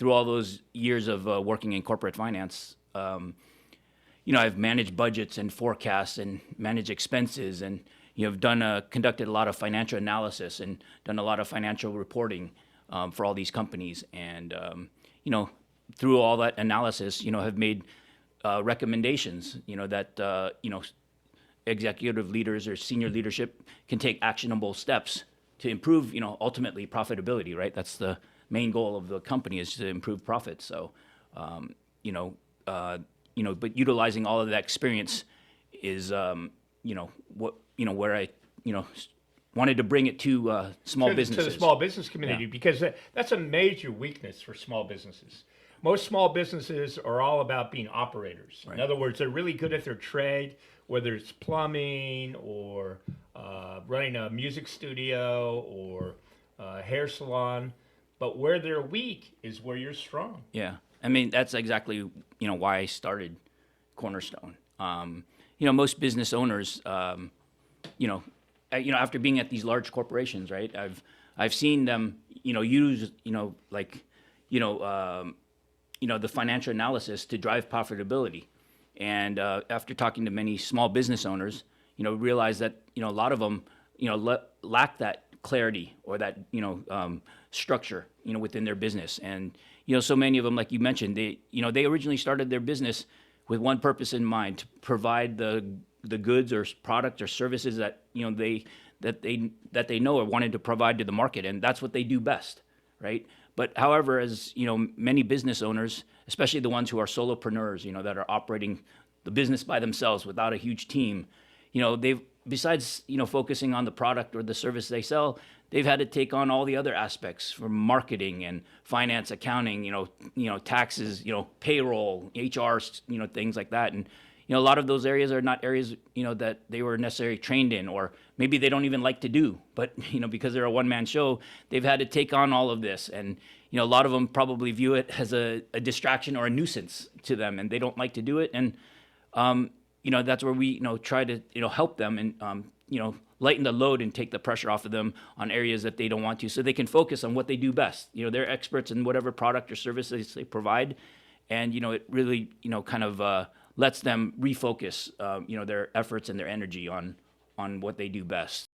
through all those years of working in corporate finance, I've managed budgets and forecasts and managed expenses and, have conducted a lot of financial analysis and done a lot of financial reporting for all these companies. And, through all that analysis, have made recommendations, that, executive leaders or senior leadership can take actionable steps to improve, ultimately profitability, right? That's the main goal of the company, is to improve profits. So, but utilizing all of that experience is, where I, wanted to bring it to small businesses. To the small business community, because that's a major weakness for small businesses. Most small businesses are all about being operators. Right. In other words, they're really good at their trade, whether it's plumbing or running a music studio or a hair salon. But where they're weak is where you're strong. Yeah. I mean, that's exactly, why I started Cornerstone. Most business owners, after being at these large corporations, right, I've seen them, use, the financial analysis to drive profitability. And after talking to many small business owners, realize that, a lot of them, lack that clarity or that, structure, within their business. And, so many of them, like you mentioned, they originally started their business with one purpose in mind: to provide the goods or product or services that, they know or wanted to provide to the market. And that's what they do best, right? But however, as, many business owners, especially the ones who are solopreneurs, that are operating the business by themselves without a huge team, they've, besides, focusing on the product or the service they sell, they've had to take on all the other aspects, from marketing and finance, accounting, taxes, payroll, HR, things like that. And, a lot of those areas are not areas, that they were necessarily trained in, or maybe they don't even like to do. But, because they're a one-man show, they've had to take on all of this. And, a lot of them probably view it as a distraction or a nuisance to them, and they don't like to do it. And, that's where we, try to, help them and, lighten the load and take the pressure off of them on areas that they don't want to, so they can focus on what they do best. They're experts in whatever product or service they provide. And, it really, kind of lets them refocus, their efforts and their energy on what they do best.